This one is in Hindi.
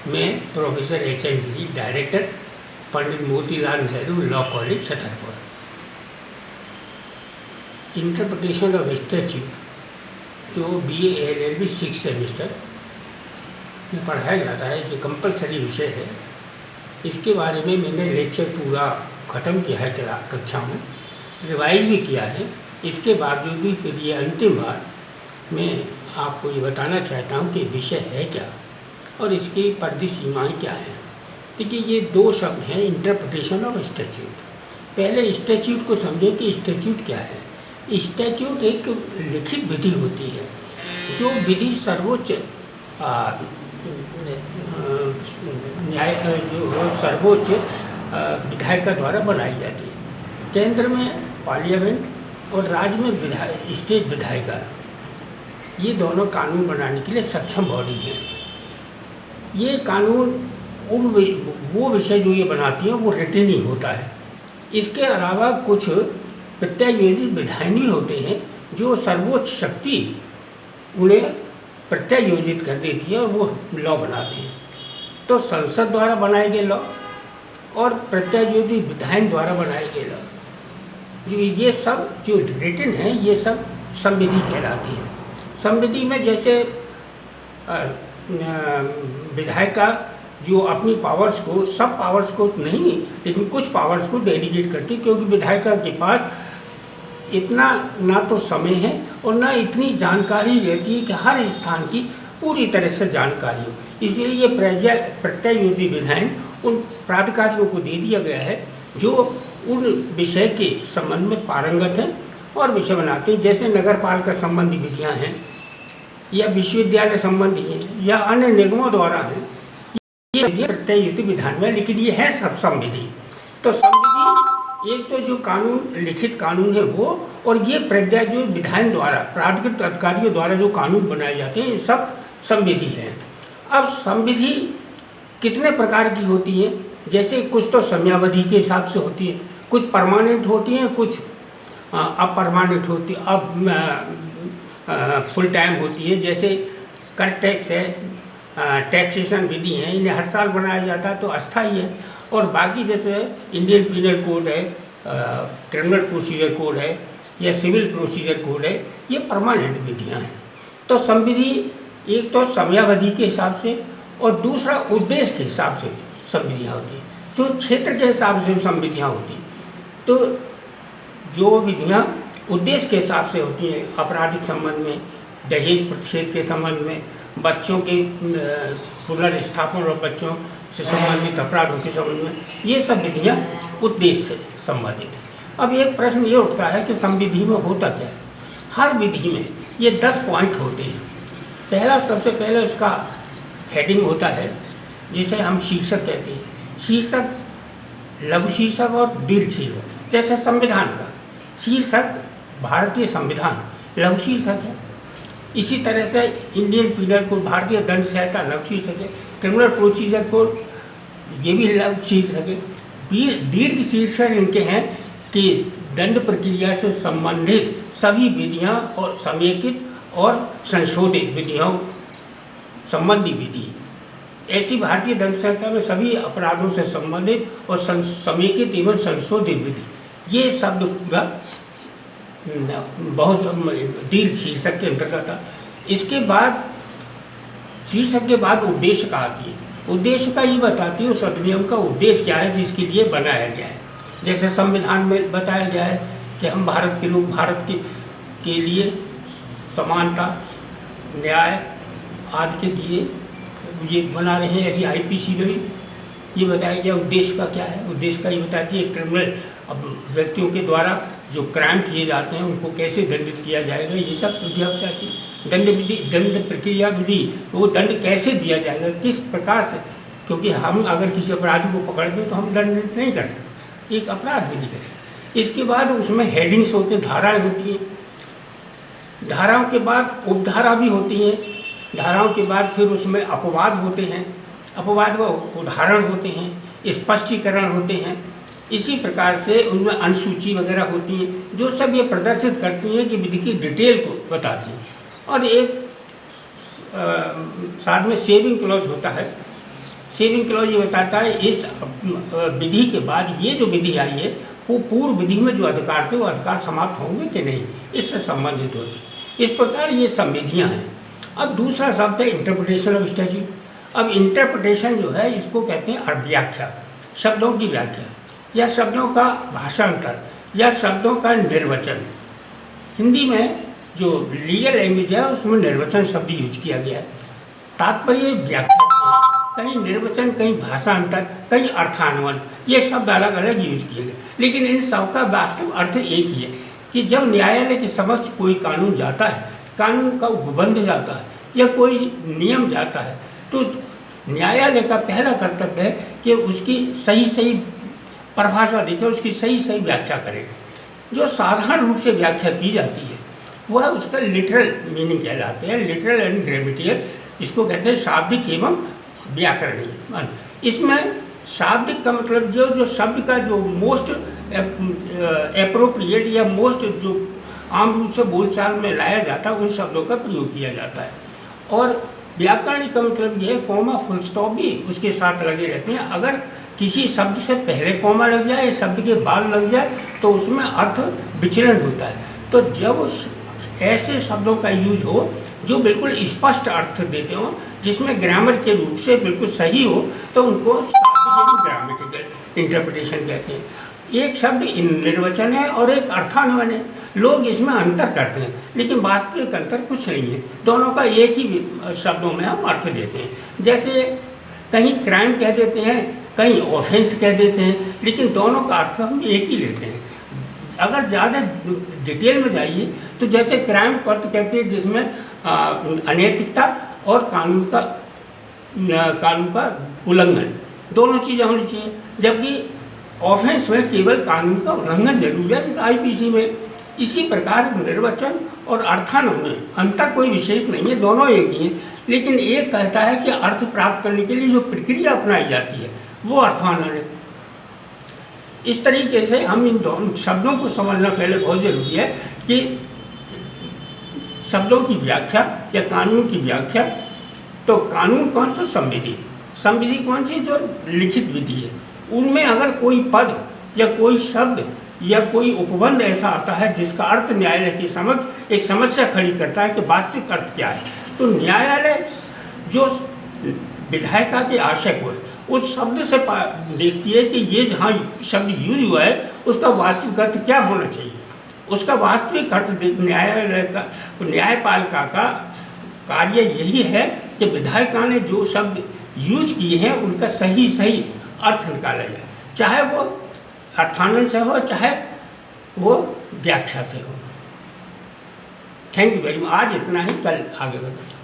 मैं professor H.N. Giri, director, Pandit Motilal Nehru law college Chhatarpur. Interpretation of statute जो BA LLB 6 सेमेस्टर में पढ़ाया जाता है, जो कंपलसरी विषय है, इसके बारे में मैंने लेक्चर पूरा ख़त्म किया है कक्षा में, रिवाइज भी किया है। इसके बावजूद भी फिर ये अंतिम बार मैं आपको ये बताना चाहता हूँ कि विषय है क्या और इसकी परिधि सीमाएँ क्या हैं। देखिए, ये दो शब्द हैं, इंटरप्रिटेशन ऑफ स्टैट्यूट। पहले स्टैट्यूट को समझें कि स्टैट्यूट क्या है। स्टैट्यूट एक लिखित विधि होती है, जो विधि सर्वोच्च न्याय जो सर्वोच्च विधायिका द्वारा बनाई जाती है। केंद्र में पार्लियामेंट और राज्य में स्टेट विधायिका, ये दोनों कानून बनाने के लिए सक्षम बॉडी है। ये कानून वो विषय जो ये बनाती हैं वो रिटन ही होता है। इसके अलावा कुछ प्रत्यायोजित विधायन भी होते हैं, जो सर्वोच्च शक्ति उन्हें प्रत्यायोजित कर देती है और वो लॉ बनाते हैं। तो संसद द्वारा बनाए गए लॉ और प्रत्यायोजित विधायन द्वारा बनाए गए लॉ, जो ये सब जो रिटन हैं, ये सब संविधि कहलाती है। संविधि में जैसे विधायिका जो अपनी पावर्स को, सब पावर्स को नहीं, लेकिन कुछ पावर्स को डेलीगेट करती है, क्योंकि विधायिका के पास इतना ना तो समय है और ना इतनी जानकारी रहती है कि हर स्थान की पूरी तरह से जानकारी हो। इसलिए ये प्रत्यायोजित विधायन उन प्राधिकारियों को दे दिया गया है जो उन विषय के संबंध में पारंगत हैं और विषय बनाते हैं। जैसे नगरपालिका संबंधी विधियाँ हैं, या विश्वविद्यालय संबंधी हैं, या अन्य निगमों द्वारा हैं, ये विधि प्रत्यायोजित विधान में, लेकिन ये है सब संविधि। तो संविधि एक तो जो कानून, लिखित कानून है वो, और ये प्रत्यायोजित विधान द्वारा प्राधिकृत अधिकारियों द्वारा जो कानून बनाए जाते हैं, ये सब संविधि है। अब संविधि कितने प्रकार की होती है? जैसे कुछ तो समयावधि के हिसाब से होती है, कुछ परमानेंट होती हैं, कुछ अपरमानेंट होती, अब फुल टाइम होती है। जैसे कर टैक्स है, टैक्सेशन विधि है, इन्हें हर साल बनाया जाता है तो अस्थायी है। और बाकी जैसे इंडियन पीनल कोड है, क्रिमिनल प्रोसीजर कोड है, या सिविल प्रोसीजर कोड है, ये परमानेंट विधियां हैं। तो संविधि एक तो समयावधि के हिसाब से और दूसरा उद्देश्य के हिसाब से संविधियाँ होती हैं, तो क्षेत्र के हिसाब से संविधियाँ होती हैं। तो जो विधियाँ उद्देश्य के हिसाब से होती हैं, आपराधिक संबंध में, दहेज प्रतिषेध के संबंध में, बच्चों के पुनर्स्थापन और बच्चों से संबंधित अपराधों के संबंध में, ये सब विधियाँ उद्देश्य से संबंधित हैं। अब एक प्रश्न ये उठता है कि संविधि में होता क्या है? हर विधि में ये 10 पॉइंट होते हैं। पहला, सबसे पहले उसका हेडिंग होता है, जिसे हम शीर्षक कहते हैं। शीर्षक, लघु शीर्षक और दीर्घ शीर्षक। जैसे संविधान का शीर्षक भारतीय संविधान लघु शीर्षक है। इसी तरह से इंडियन पीनल कोड, भारतीय दंड संहिता लघु शीर्षक है। क्रिमिनल प्रोसीजर कोड, ये भी लघु शीर्षक है। दीर्घ शीर्षक इनके हैं कि दंड प्रक्रिया से संबंधित सभी विधियां और समेकित और संशोधित विधियों संबंधी विधि। ऐसी भारतीय दंड संहिता में सभी अपराधों से संबंधित और समेकित एवं संशोधित विधि, ये शब्द पूरा बहुत दीर्घ शीर्षक के अंतर्गत आता। इसके बाद शीर्षक के बाद उद्देश्य का आती है। उद्देश्य का ये बताती है उस अधिनियम का उद्देश्य क्या है जिसके लिए बनाया गया है। जैसे संविधान में बताया गया है कि हम भारत के लोग भारत के लिए समानता, न्याय आदि के लिए ये बना रहे हैं। ऐसी IPC में भी ये बताया गया उद्देश्य का क्या है। उद्देश्य का ये बताती है क्रिमिनल, अब व्यक्तियों के द्वारा जो क्राइम किए जाते हैं उनको कैसे दंडित किया जाएगा, ये सब विधियाँ बताती है। दंड विधि, दंड प्रक्रिया विधि, वो दंड कैसे दिया जाएगा, किस प्रकार से, क्योंकि हम अगर किसी अपराधी को पकड़ दें तो हम दंडित नहीं कर सकते, एक अपराध विधि करें। इसके बाद उसमें हेडिंग्स होते हैं, धाराएँ होती हैं। धाराओं के बाद उपधारा भी होती हैं। धाराओं के बाद फिर उसमें अपवाद होते हैं, अपवाद व उदाहरण होते हैं, स्पष्टीकरण होते हैं। इसी प्रकार से उनमें अनुसूची वगैरह होती हैं, जो सब ये प्रदर्शित करती हैं कि विधि की डिटेल को बताती हैं। और एक साथ में सेविंग क्लॉज होता है सेविंग क्लॉज ये बताता है इस विधि के बाद ये जो विधि आई है वो पूर्व विधि में जो अधिकार थे वो अधिकार समाप्त होंगे कि नहीं, इससे संबंधित होती। इस प्रकार ये संविधियाँ हैं। अब दूसरा शब्द है इंटरप्रिटेशन ऑफ स्टैट्यूट। अब इंटरप्रिटेशन जो है इसको कहते हैं व्याख्या, शब्दों की व्याख्या या शब्दों का भाषांतर या शब्दों का निर्वचन। हिंदी में जो लीगल लैंग्वेज है उसमें निर्वचन शब्द यूज किया गया है। तात्पर्य व्याख्या से कहीं निर्वचन, कहीं भाषांतर, कहीं अर्थान्वयन, ये शब्द अलग अलग यूज किए गए, लेकिन इन सबका वास्तविक अर्थ एक ही है कि जब न्यायालय के समक्ष कोई कानून जाता है, कानून का उपबंध जाता है या कोई नियम जाता है, तो न्यायालय का पहला कर्तव्य है कि उसकी सही परिभाषा देखे, उसकी सही व्याख्या करे। जो साधारण रूप से व्याख्या की जाती है वह उसका लिटरल मीनिंग कहलाते हैं, लिटरल एंड ग्रामेटिकल, इसको कहते हैं शाब्दिक एवं व्याकरणीय। इसमें शाब्दिक का मतलब जो शब्द का जो मोस्ट एप्रोप्रिएट या मोस्ट जो आम रूप से बोलचाल में लाया जाता है उन शब्दों का प्रयोग किया जाता है। और व्याकरणिक का मतलब यह है कॉमा फुल स्टॉप भी उसके साथ लगे रहते हैं। अगर किसी शब्द से पहले कॉमा लग जाए, शब्द के बाद लग जाए, तो उसमें अर्थ विचलन होता है। तो जब उस ऐसे शब्दों का यूज हो जो बिल्कुल स्पष्ट अर्थ देते हो, जिसमें ग्रामर के रूप से बिल्कुल सही हो, तो उनको शाब्दिक ग्रामेटिकल इंटरप्रिटेशन कहते हैं। एक शब्द निर्वचन है और एक अर्थान्वयन है। लोग इसमें अंतर करते हैं, लेकिन वास्तविक अंतर कुछ नहीं है, दोनों का एक ही शब्दों में हम अर्थ देते हैं। जैसे कहीं क्राइम कह देते हैं, कहीं ऑफेंस कह देते हैं, लेकिन दोनों का अर्थ हम एक ही लेते हैं। अगर ज़्यादा डिटेल में जाइए तो जैसे क्राइम को अर्थ कहते हैं जिसमें अनैतिकता और कानून का उल्लंघन दोनों चीज़ें होनी चाहिए, जबकि ऑफेंस में केवल कानून का उल्लंघन जरूर है आईपीसी में। इसी प्रकार निर्वचन और अर्थान्वयन अंतर कोई विशेष नहीं है, दोनों एक ही हैं, लेकिन एक कहता है कि अर्थ प्राप्त करने के लिए जो प्रक्रिया अपनाई जाती है वो अर्थान्वयन है। इस तरीके से हम इन दोनों शब्दों को समझना पहले बहुत ज़रूरी है कि शब्दों की व्याख्या या कानून की व्याख्या। तो कानून कौन सा? संविधि कौन सी? जो लिखित विधि है। उनमें अगर कोई पद या कोई शब्द या कोई उपबंध ऐसा आता है जिसका अर्थ न्यायालय के समक्ष एक समस्या खड़ी करता है कि वास्तविक अर्थ क्या है, तो न्यायालय जो विधायिका के आशय को उस शब्द से देखती है कि ये जहाँ शब्द यूज हुआ है उसका वास्तविक अर्थ क्या होना चाहिए। उसका वास्तविक अर्थ न्यायालय का, न्यायपालिका का कार्य यही है कि विधायिका ने जो शब्द यूज किए हैं उनका सही अर्थ निकाला जाए, चाहे वो अर्थान्वयन से हो चाहे वो व्याख्या से हो। Thank you very much. आज इतना ही, कल आगे बढ़ेंगे।